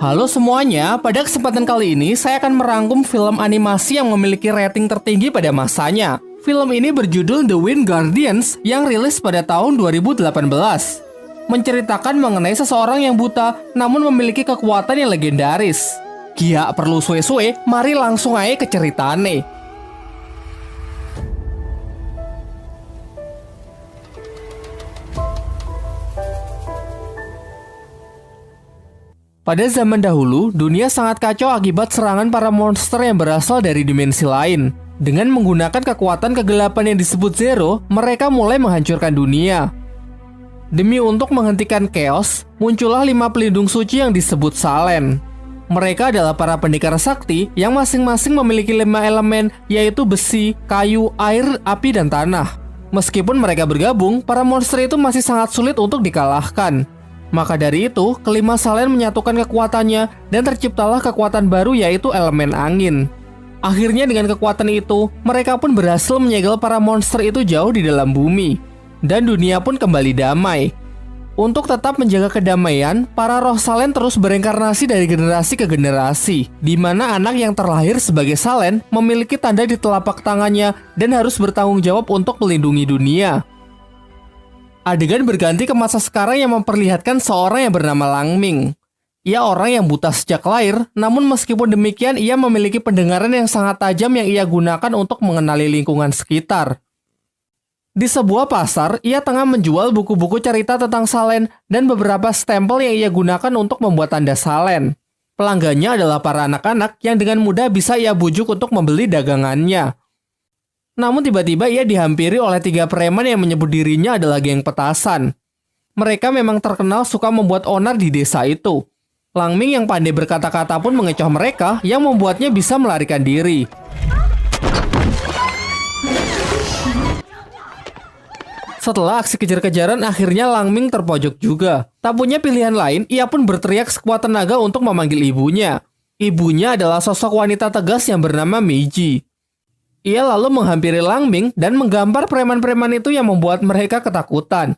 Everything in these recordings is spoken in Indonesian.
Halo semuanya, pada kesempatan kali ini saya akan merangkum film animasi yang memiliki rating tertinggi pada masanya. Film ini berjudul The Wind Guardians yang rilis pada tahun 2018. Menceritakan mengenai seseorang yang buta namun memiliki kekuatan yang legendaris. Gia perlu suwe-suwe, mari langsung aja ke ceritane. Pada zaman dahulu, dunia sangat kacau akibat serangan para monster yang berasal dari dimensi lain. Dengan menggunakan kekuatan kegelapan yang disebut Zero, mereka mulai menghancurkan dunia. Demi untuk menghentikan chaos, muncullah 5 pelindung suci yang disebut Salen. Mereka adalah para pendekar sakti yang masing-masing memiliki 5 elemen, yaitu besi, kayu, air, api, dan tanah. Meskipun mereka bergabung, para monster itu masih sangat sulit untuk dikalahkan. Maka dari itu, kelima Salen menyatukan kekuatannya dan terciptalah kekuatan baru yaitu elemen angin. Akhirnya dengan kekuatan itu, mereka pun berhasil menyegel para monster itu jauh di dalam bumi. Dan dunia pun kembali damai. Untuk tetap menjaga kedamaian, para roh Salen terus bereinkarnasi dari generasi ke generasi, di mana anak yang terlahir sebagai Salen memiliki tanda di telapak tangannya dan harus bertanggung jawab untuk melindungi dunia. Adegan berganti ke masa sekarang yang memperlihatkan seorang yang bernama Langming. Ia orang yang buta sejak lahir, namun meskipun demikian ia memiliki pendengaran yang sangat tajam yang ia gunakan untuk mengenali lingkungan sekitar. Di sebuah pasar, ia tengah menjual buku-buku cerita tentang Salen dan beberapa stempel yang ia gunakan untuk membuat tanda Salen. Pelanggannya adalah para anak-anak yang dengan mudah bisa ia bujuk untuk membeli dagangannya. Namun tiba-tiba ia dihampiri oleh 3 preman yang menyebut dirinya adalah geng petasan. Mereka memang terkenal suka membuat onar di desa itu. Langming yang pandai berkata-kata pun mengecoh mereka yang membuatnya bisa melarikan diri. Setelah aksi kejar-kejaran, akhirnya Langming terpojok juga. Tak punya pilihan lain, ia pun berteriak sekuat tenaga untuk memanggil ibunya. Ibunya adalah sosok wanita tegas yang bernama Meiji. Ia lalu menghampiri Langming dan menggambar preman-preman itu yang membuat mereka ketakutan.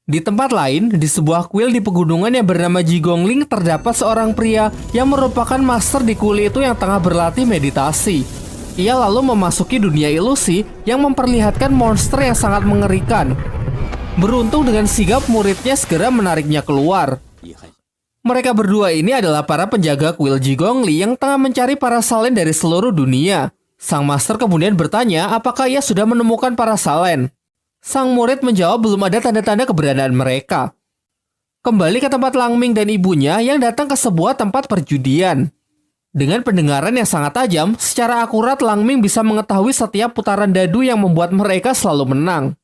Di tempat lain, di sebuah kuil di pegunungan yang bernama Jigongling, terdapat seorang pria yang merupakan master di kuil itu yang tengah berlatih meditasi. Ia lalu memasuki dunia ilusi yang memperlihatkan monster yang sangat mengerikan. Beruntung dengan sigap muridnya segera menariknya keluar. Mereka berdua ini adalah para penjaga kuil Jigongli yang tengah mencari para Salen dari seluruh dunia. Sang master kemudian bertanya apakah ia sudah menemukan para Salen. Sang murid menjawab belum ada tanda-tanda keberadaan mereka. Kembali ke tempat Langming dan ibunya yang datang ke sebuah tempat perjudian. Dengan pendengaran yang sangat tajam, secara akurat Langming bisa mengetahui setiap putaran dadu yang membuat mereka selalu menang.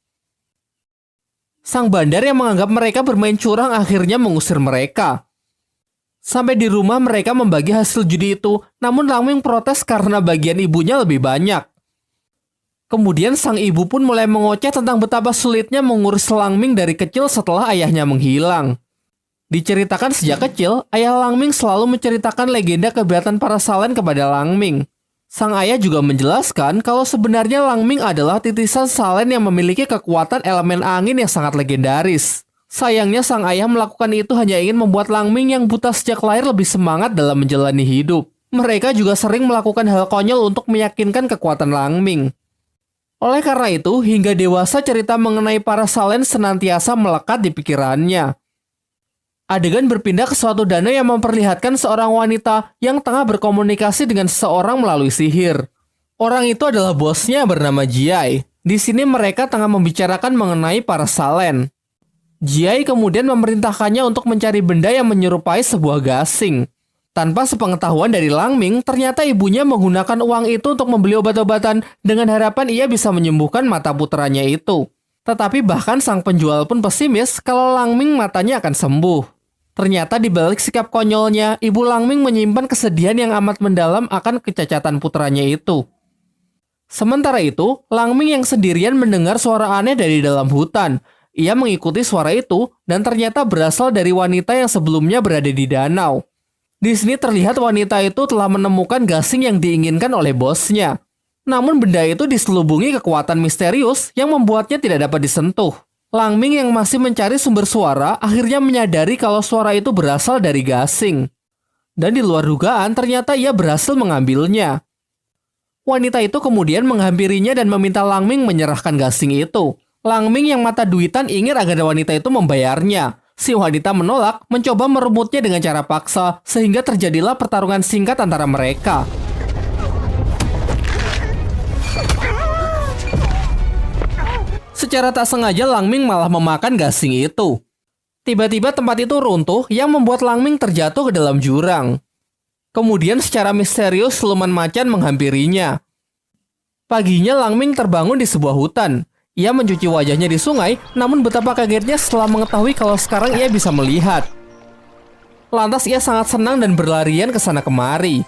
Sang bandar yang menganggap mereka bermain curang akhirnya mengusir mereka. Sampai di rumah mereka membagi hasil judi itu, namun Langming protes karena bagian ibunya lebih banyak. Kemudian sang ibu pun mulai mengoceh tentang betapa sulitnya mengurus Langming dari kecil setelah ayahnya menghilang. Diceritakan sejak kecil, ayah Langming selalu menceritakan legenda keberatan para Salen kepada Langming. Sang ayah juga menjelaskan kalau sebenarnya Langming adalah titisan Salen yang memiliki kekuatan elemen angin yang sangat legendaris. Sayangnya sang ayah melakukan itu hanya ingin membuat Langming yang buta sejak lahir lebih semangat dalam menjalani hidup. Mereka juga sering melakukan hal konyol untuk meyakinkan kekuatan Langming. Oleh karena itu, hingga dewasa cerita mengenai para Salen senantiasa melekat di pikirannya. Adegan berpindah ke suatu danau yang memperlihatkan seorang wanita yang tengah berkomunikasi dengan seseorang melalui sihir. Orang itu adalah bosnya bernama Jiai. Di sini mereka tengah membicarakan mengenai para Salen. Jiai kemudian memerintahkannya untuk mencari benda yang menyerupai sebuah gasing. Tanpa sepengetahuan dari Langming, ternyata ibunya menggunakan uang itu untuk membeli obat-obatan dengan harapan ia bisa menyembuhkan mata putranya itu. Tetapi bahkan sang penjual pun pesimis kalau Langming matanya akan sembuh. Ternyata di balik sikap konyolnya, ibu Langming menyimpan kesedihan yang amat mendalam akan kecacatan putranya itu. Sementara itu, Langming yang sendirian mendengar suara aneh dari dalam hutan. Ia mengikuti suara itu dan ternyata berasal dari wanita yang sebelumnya berada di danau. Di sini terlihat wanita itu telah menemukan gasing yang diinginkan oleh bosnya. Namun benda itu diselubungi kekuatan misterius yang membuatnya tidak dapat disentuh. Langming yang masih mencari sumber suara akhirnya menyadari kalau suara itu berasal dari gasing. Dan di luar dugaan ternyata ia berhasil mengambilnya. Wanita itu kemudian menghampirinya dan meminta Langming menyerahkan gasing itu. Langming yang mata duitan ingin agar wanita itu membayarnya. Si wanita menolak, mencoba merebutnya dengan cara paksa, sehingga terjadilah pertarungan singkat antara mereka. Secara tak sengaja Langming malah memakan gasing itu. Tiba-tiba tempat itu runtuh yang membuat Langming terjatuh ke dalam jurang. Kemudian secara misterius siluman macan menghampirinya. Paginya Langming terbangun di sebuah hutan. Ia mencuci wajahnya di sungai, namun betapa kagetnya setelah mengetahui kalau sekarang ia bisa melihat. Lantas ia sangat senang dan berlarian ke sana kemari.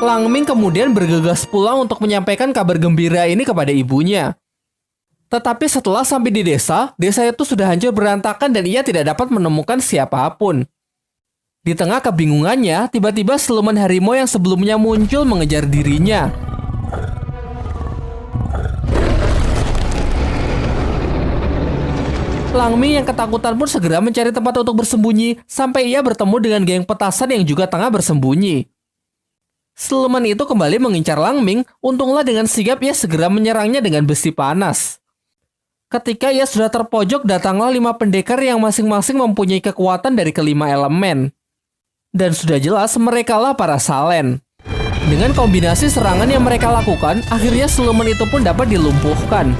Langming kemudian bergegas pulang untuk menyampaikan kabar gembira ini kepada ibunya. Tetapi setelah sampai di desa itu sudah hancur berantakan dan ia tidak dapat menemukan siapapun. Di tengah kebingungannya, tiba-tiba siluman harimau yang sebelumnya muncul mengejar dirinya. Langming yang ketakutan pun segera mencari tempat untuk bersembunyi sampai ia bertemu dengan geng petasan yang juga tengah bersembunyi. Siluman itu kembali mengincar Langming, untunglah dengan sigap ia segera menyerangnya dengan besi panas. Ketika ia sudah terpojok, datanglah 5 pendekar yang masing-masing mempunyai kekuatan dari kelima elemen. Dan sudah jelas merekalah para Salen. Dengan kombinasi serangan yang mereka lakukan, akhirnya siluman itu pun dapat dilumpuhkan.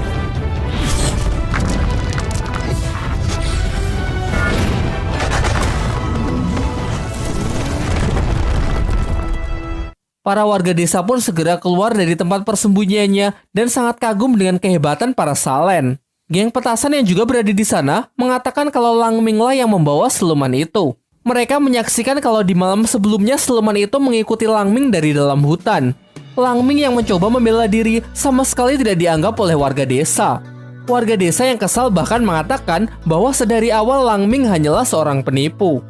Para warga desa pun segera keluar dari tempat persembunyiannya dan sangat kagum dengan kehebatan para Salen. Geng petasan yang juga berada di sana mengatakan kalau Langminglah yang membawa siluman itu. Mereka menyaksikan kalau di malam sebelumnya siluman itu mengikuti Langming dari dalam hutan. Langming yang mencoba membela diri sama sekali tidak dianggap oleh warga desa. Warga desa yang kesal bahkan mengatakan bahwa sedari awal Langming hanyalah seorang penipu.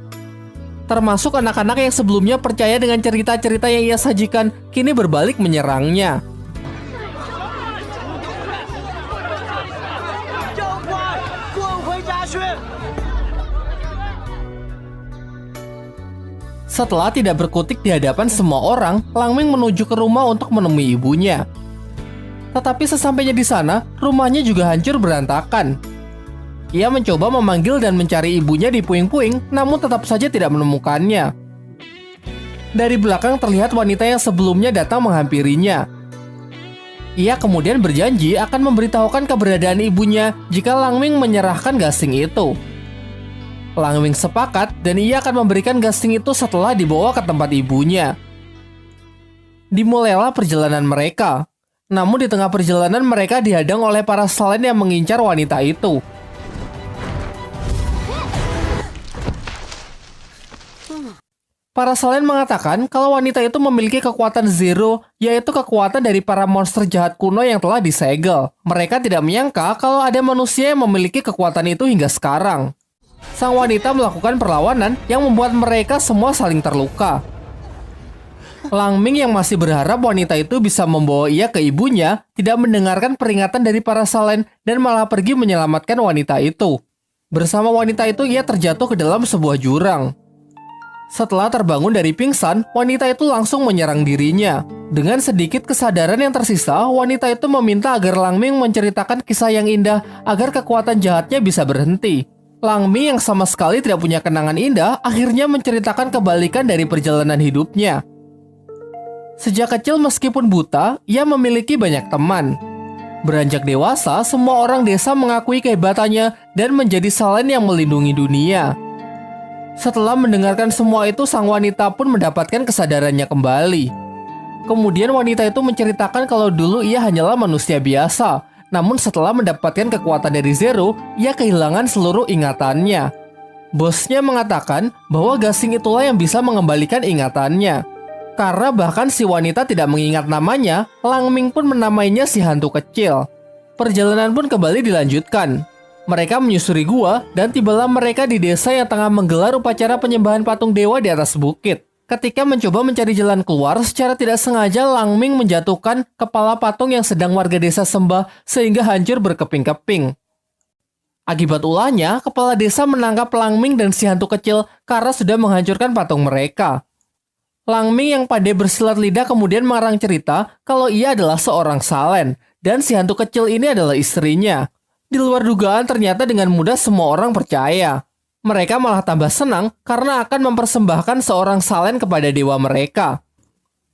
Termasuk anak-anak yang sebelumnya percaya dengan cerita-cerita yang ia sajikan, kini berbalik menyerangnya. Setelah tidak berkutik di hadapan semua orang, Langming menuju ke rumah untuk menemui ibunya. Tetapi sesampainya di sana, rumahnya juga hancur berantakan. Ia mencoba memanggil dan mencari ibunya di puing-puing, namun tetap saja tidak menemukannya. Dari belakang terlihat wanita yang sebelumnya datang menghampirinya. Ia kemudian berjanji akan memberitahukan keberadaan ibunya jika Langming menyerahkan gasing itu. Langming sepakat dan ia akan memberikan gasing itu setelah dibawa ke tempat ibunya. Dimulailah perjalanan mereka. Namun di tengah perjalanan mereka dihadang oleh para Salen yang mengincar wanita itu. Para Salen mengatakan kalau wanita itu memiliki kekuatan Zero, yaitu kekuatan dari para monster jahat kuno yang telah disegel. Mereka tidak menyangka kalau ada manusia yang memiliki kekuatan itu hingga sekarang. Sang wanita melakukan perlawanan yang membuat mereka semua saling terluka. Langming yang masih berharap wanita itu bisa membawa ia ke ibunya, tidak mendengarkan peringatan dari para Salen dan malah pergi menyelamatkan wanita itu. Bersama wanita itu ia terjatuh ke dalam sebuah jurang. Setelah terbangun dari pingsan, wanita itu langsung menyerang dirinya. Dengan sedikit kesadaran yang tersisa, wanita itu meminta agar Langming menceritakan kisah yang indah agar kekuatan jahatnya bisa berhenti. Langming yang sama sekali tidak punya kenangan indah akhirnya menceritakan kebalikan dari perjalanan hidupnya. Sejak kecil meskipun buta, ia memiliki banyak teman. Beranjak dewasa, semua orang desa mengakui kehebatannya dan menjadi Salen yang melindungi dunia. Setelah mendengarkan semua itu, sang wanita pun mendapatkan kesadarannya kembali. Kemudian wanita itu menceritakan kalau dulu ia hanyalah manusia biasa. Namun setelah mendapatkan kekuatan dari Zero, ia kehilangan seluruh ingatannya. Bosnya mengatakan bahwa gasing itulah yang bisa mengembalikan ingatannya. Karena bahkan si wanita tidak mengingat namanya, Langming pun menamainya si hantu kecil. Perjalanan pun kembali dilanjutkan. Mereka menyusuri gua dan tibalah mereka di desa yang tengah menggelar upacara penyembahan patung dewa di atas bukit. Ketika mencoba mencari jalan keluar, secara tidak sengaja Lang Ming menjatuhkan kepala patung yang sedang warga desa sembah sehingga hancur berkeping-keping. Akibat ulahnya, kepala desa menangkap Lang Ming dan si hantu kecil karena sudah menghancurkan patung mereka. Lang Ming yang pandai bersilat lidah kemudian mengarang cerita kalau ia adalah seorang salen dan si hantu kecil ini adalah istrinya. Di luar dugaan ternyata dengan mudah semua orang percaya. Mereka malah tambah senang karena akan mempersembahkan seorang salen kepada dewa mereka.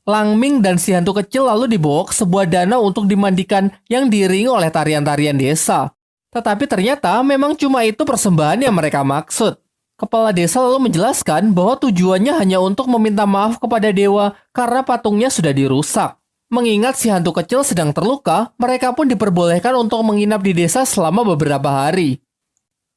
Lang Ming dan si hantu kecil lalu dibawa ke sebuah danau untuk dimandikan yang diiringi oleh tarian-tarian desa. Tetapi ternyata memang cuma itu persembahan yang mereka maksud. Kepala desa lalu menjelaskan bahwa tujuannya hanya untuk meminta maaf kepada dewa karena patungnya sudah dirusak. Mengingat si hantu kecil sedang terluka, mereka pun diperbolehkan untuk menginap di desa selama beberapa hari.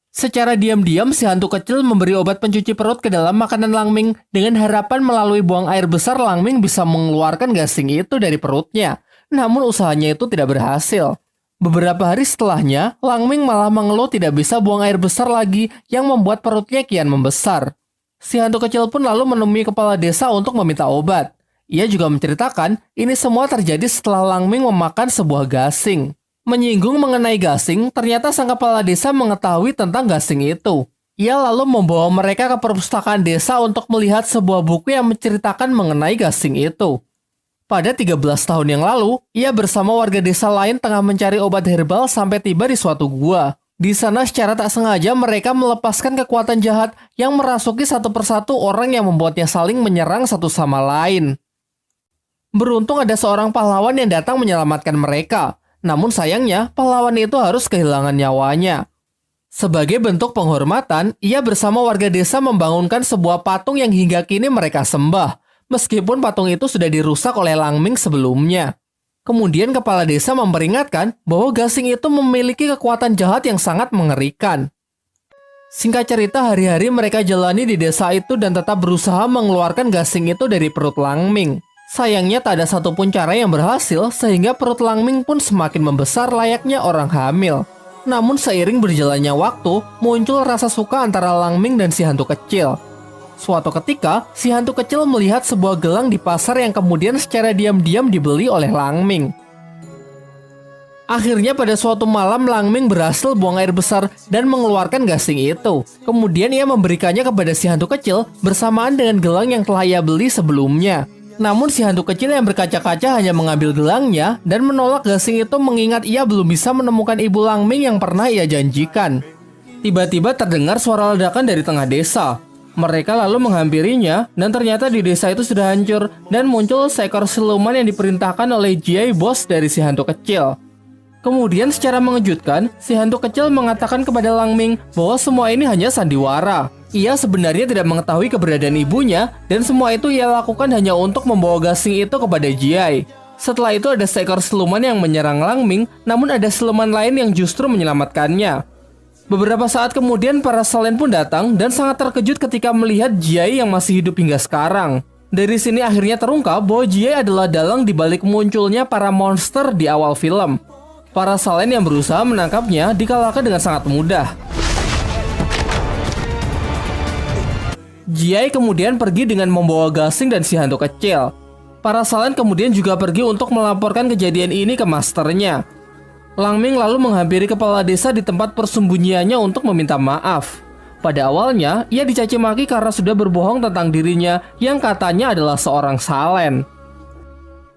Secara diam-diam, si hantu kecil memberi obat pencuci perut ke dalam makanan Lang Ming dengan harapan melalui buang air besar Lang Ming bisa mengeluarkan gasing itu dari perutnya. Namun usahanya itu tidak berhasil. Beberapa hari setelahnya, Lang Ming malah mengeluh tidak bisa buang air besar lagi yang membuat perutnya kian membesar. Si hantu kecil pun lalu menemui kepala desa untuk meminta obat. Ia juga menceritakan ini semua terjadi setelah Lang Ming memakan sebuah gasing. Menyinggung mengenai gasing, ternyata sang kepala desa mengetahui tentang gasing itu. Ia lalu membawa mereka ke perpustakaan desa untuk melihat sebuah buku yang menceritakan mengenai gasing itu. Pada 13 tahun yang lalu, ia bersama warga desa lain tengah mencari obat herbal sampai tiba di suatu gua. Di sana secara tak sengaja mereka melepaskan kekuatan jahat yang merasuki satu persatu orang yang membuatnya saling menyerang satu sama lain. Beruntung ada seorang pahlawan yang datang menyelamatkan mereka. Namun sayangnya, pahlawan itu harus kehilangan nyawanya. Sebagai bentuk penghormatan, ia bersama warga desa membangunkan sebuah patung yang hingga kini mereka sembah, meskipun patung itu sudah dirusak oleh Lang Ming sebelumnya. Kemudian kepala desa memperingatkan bahwa gasing itu memiliki kekuatan jahat yang sangat mengerikan. Singkat cerita, hari-hari mereka jalani di desa itu dan tetap berusaha mengeluarkan gasing itu dari perut Lang Ming. Sayangnya tak ada satupun cara yang berhasil sehingga perut Lang Ming pun semakin membesar layaknya orang hamil. Namun seiring berjalannya waktu, muncul rasa suka antara Lang Ming dan si hantu kecil. Suatu ketika, si hantu kecil melihat sebuah gelang di pasar yang kemudian secara diam-diam dibeli oleh Lang Ming. Akhirnya pada suatu malam Lang Ming berhasil buang air besar dan mengeluarkan gasing itu. Kemudian ia memberikannya kepada si hantu kecil bersamaan dengan gelang yang telah ia beli sebelumnya. Namun si hantu kecil yang berkaca-kaca hanya mengambil gelangnya dan menolak gasing itu mengingat ia belum bisa menemukan ibu Lang Ming yang pernah ia janjikan. Tiba-tiba terdengar suara ledakan dari tengah desa. Mereka lalu menghampirinya dan ternyata di desa itu sudah hancur dan muncul seekor siluman yang diperintahkan oleh Jiai, bos dari si hantu kecil. Kemudian secara mengejutkan, si hantu kecil mengatakan kepada Lang Ming bahwa semua ini hanya sandiwara. Ia sebenarnya tidak mengetahui keberadaan ibunya dan semua itu ia lakukan hanya untuk membawa gasing itu kepada Jiai. Setelah itu ada seekor siluman yang menyerang Lang Ming, namun ada siluman lain yang justru menyelamatkannya. Beberapa saat kemudian para salen pun datang dan sangat terkejut ketika melihat Jiai yang masih hidup hingga sekarang. Dari sini akhirnya terungkap bahwa Jiai adalah dalang di balik munculnya para monster di awal film. Para salen yang berusaha menangkapnya dikalahkan dengan sangat mudah. Jiai kemudian pergi dengan membawa gasing dan si hantu kecil. Para salen kemudian juga pergi untuk melaporkan kejadian ini ke masternya. Lang Ming lalu menghampiri kepala desa di tempat persembunyiannya untuk meminta maaf. Pada awalnya, ia dicaci maki karena sudah berbohong tentang dirinya yang katanya adalah seorang salen.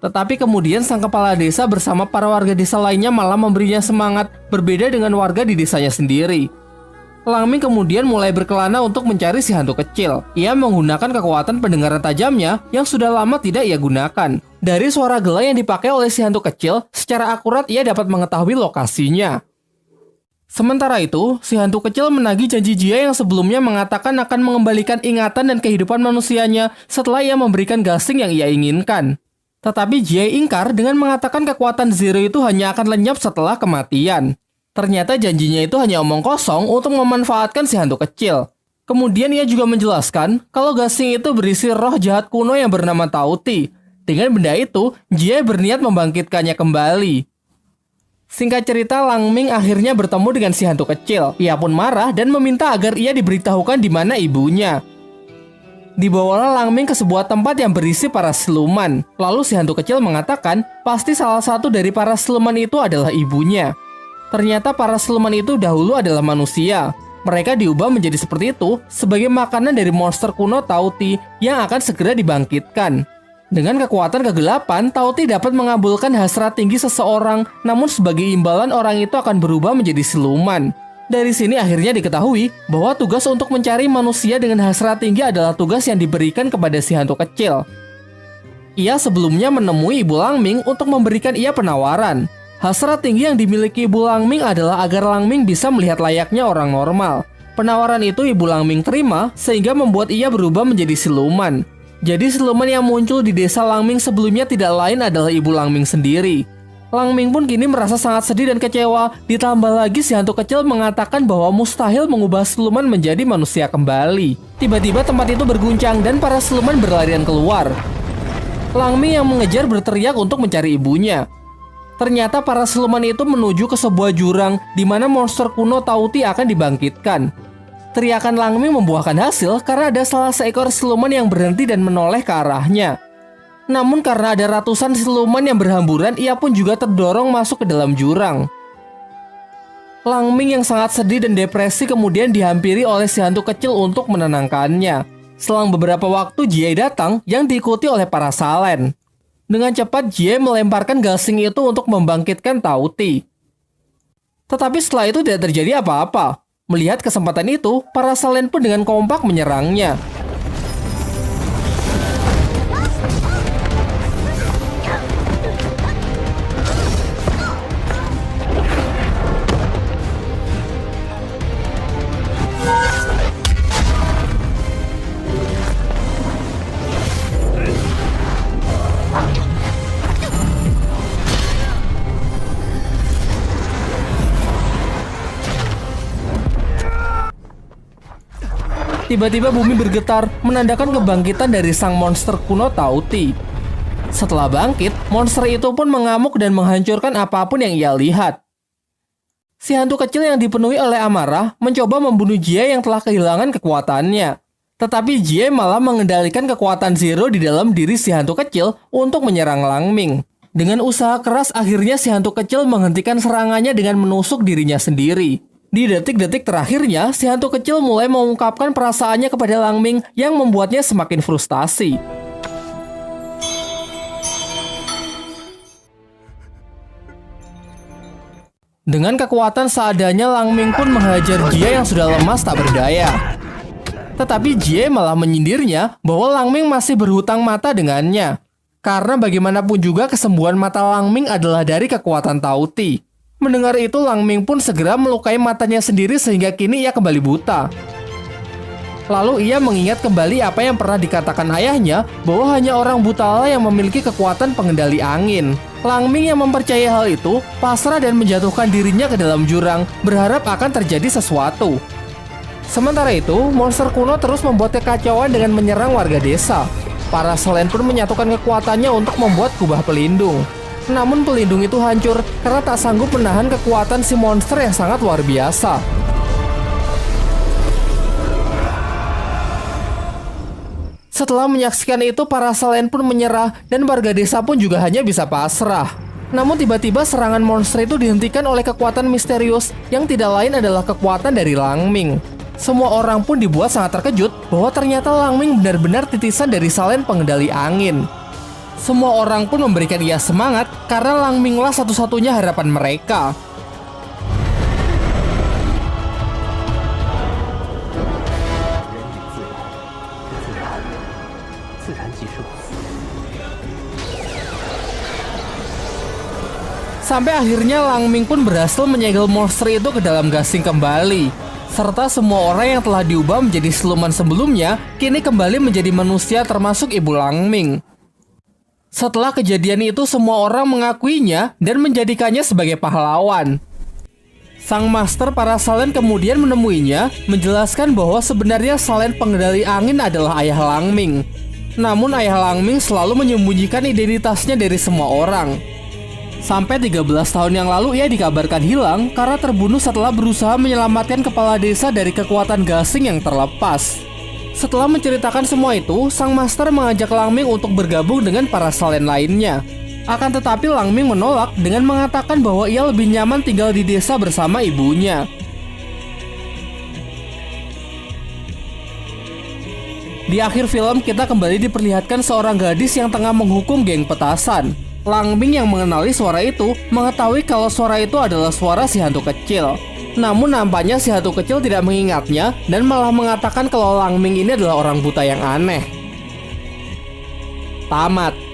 Tetapi kemudian sang kepala desa bersama para warga desa lainnya malah memberinya semangat berbeda dengan warga di desanya sendiri. Lang Ming kemudian mulai berkelana untuk mencari si hantu kecil. Ia menggunakan kekuatan pendengaran tajamnya yang sudah lama tidak ia gunakan. Dari suara gela yang dipakai oleh si hantu kecil, secara akurat ia dapat mengetahui lokasinya. Sementara itu, si hantu kecil menagih janji Jiai yang sebelumnya mengatakan akan mengembalikan ingatan dan kehidupan manusianya setelah ia memberikan gasing yang ia inginkan. Tetapi Jiai ingkar dengan mengatakan kekuatan Zero itu hanya akan lenyap setelah kematian. Ternyata janjinya itu hanya omong kosong untuk memanfaatkan si hantu kecil. Kemudian ia juga menjelaskan kalau gasing itu berisi roh jahat kuno yang bernama Tauti. Dengan benda itu, Jiai berniat membangkitkannya kembali. Singkat cerita, Lang Ming akhirnya bertemu dengan si hantu kecil. Ia pun marah dan meminta agar ia diberitahukan di mana ibunya. Dibawalah Lang Ming ke sebuah tempat yang berisi para siluman. Lalu si hantu kecil mengatakan, pasti salah satu dari para siluman itu adalah ibunya. Ternyata para siluman itu dahulu adalah manusia. Mereka diubah menjadi seperti itu sebagai makanan dari monster kuno Tauti yang akan segera dibangkitkan. Dengan kekuatan kegelapan, Tauti dapat mengabulkan hasrat tinggi seseorang, namun sebagai imbalan orang itu akan berubah menjadi siluman. Dari sini akhirnya diketahui bahwa tugas untuk mencari manusia dengan hasrat tinggi adalah tugas yang diberikan kepada si hantu kecil. Ia sebelumnya menemui Ibu Lang Ming untuk memberikan ia penawaran. Hasrat tinggi yang dimiliki Ibu Lang Ming adalah agar Lang Ming bisa melihat layaknya orang normal. Penawaran itu Ibu Lang Ming terima sehingga membuat ia berubah menjadi siluman. Jadi siluman yang muncul di desa Lang Ming sebelumnya tidak lain adalah Ibu Lang Ming sendiri. Lang Ming pun kini merasa sangat sedih dan kecewa. Ditambah lagi si hantu kecil mengatakan bahwa mustahil mengubah siluman menjadi manusia kembali. Tiba-tiba tempat itu berguncang dan para siluman berlarian keluar. Lang Ming yang mengejar berteriak untuk mencari ibunya. Ternyata para siluman itu menuju ke sebuah jurang di mana monster kuno Tauti akan dibangkitkan. Teriakan Lang Ming membuahkan hasil karena ada salah seekor siluman yang berhenti dan menoleh ke arahnya. Namun karena ada ratusan siluman yang berhamburan, ia pun juga terdorong masuk ke dalam jurang. Lang Ming yang sangat sedih dan depresi kemudian dihampiri oleh si hantu kecil untuk menenangkannya. Selang beberapa waktu, Jie datang yang diikuti oleh para Salen. Dengan cepat, Jie melemparkan gasing itu untuk membangkitkan Tauti. Tetapi setelah itu tidak terjadi apa-apa. Melihat kesempatan itu, para Salen pun dengan kompak menyerangnya. Tiba-tiba bumi bergetar, menandakan kebangkitan dari sang monster kuno Tauti. Setelah bangkit, monster itu pun mengamuk dan menghancurkan apapun yang ia lihat. Si hantu kecil yang dipenuhi oleh amarah mencoba membunuh Jie yang telah kehilangan kekuatannya. Tetapi Jie malah mengendalikan kekuatan Zero di dalam diri si hantu kecil untuk menyerang Lang Ming. Dengan usaha keras, akhirnya si hantu kecil menghentikan serangannya dengan menusuk dirinya sendiri. Di detik-detik terakhirnya, si hantu kecil mulai mengungkapkan perasaannya kepada Lang Ming yang membuatnya semakin frustasi. Dengan kekuatan seadanya, Lang Ming pun menghajar Jie yang sudah lemas tak berdaya. Tetapi Jie malah menyindirnya bahwa Lang Ming masih berhutang mata dengannya. Karena bagaimanapun juga kesembuhan mata Lang Ming adalah dari kekuatan Tauti. Mendengar itu, Lang Ming pun segera melukai matanya sendiri sehingga kini ia kembali buta. Lalu ia mengingat kembali apa yang pernah dikatakan ayahnya bahwa hanya orang buta yang memiliki kekuatan pengendali angin. Lang Ming yang mempercayai hal itu pasrah dan menjatuhkan dirinya ke dalam jurang, berharap akan terjadi sesuatu. Sementara itu, monster kuno terus membuat kekacauan dengan menyerang warga desa. Para Selen pun menyatukan kekuatannya untuk membuat kubah pelindung. Namun pelindung itu hancur karena tak sanggup menahan kekuatan si monster yang sangat luar biasa. Setelah menyaksikan itu, para Salen pun menyerah dan warga desa pun juga hanya bisa pasrah. Namun tiba-tiba serangan monster itu dihentikan oleh kekuatan misterius yang tidak lain adalah kekuatan dari Lang Ming. Semua orang pun dibuat sangat terkejut bahwa ternyata Lang Ming benar-benar titisan dari Salen pengendali angin. Semua orang pun memberikan ia semangat karena Lang Minglah satu-satunya harapan mereka. Sampai akhirnya Lang Ming pun berhasil menyegel monster itu ke dalam gasing kembali. Serta semua orang yang telah diubah menjadi siluman sebelumnya kini kembali menjadi manusia termasuk Ibu Lang Ming. Setelah kejadian itu, semua orang mengakuinya dan menjadikannya sebagai pahlawan. Sang master para Salen kemudian menemuinya, menjelaskan bahwa sebenarnya Salen pengendali angin adalah ayah Lang Ming. Namun ayah Lang Ming selalu menyembunyikan identitasnya dari semua orang. Sampai 13 tahun yang lalu ia dikabarkan hilang karena terbunuh setelah berusaha menyelamatkan kepala desa dari kekuatan gasing yang terlepas. Setelah menceritakan semua itu, sang master mengajak Lang Ming untuk bergabung dengan para salen lainnya. Akan tetapi Lang Ming menolak dengan mengatakan bahwa ia lebih nyaman tinggal di desa bersama ibunya. Di akhir film, kita kembali diperlihatkan seorang gadis yang tengah menghukum geng petasan. Lang Ming yang mengenali suara itu mengetahui kalau suara itu adalah suara si hantu kecil. Namun nampaknya si hantu kecil tidak mengingatnya dan malah mengatakan kalau Lang Ming ini adalah orang buta yang aneh. Tamat.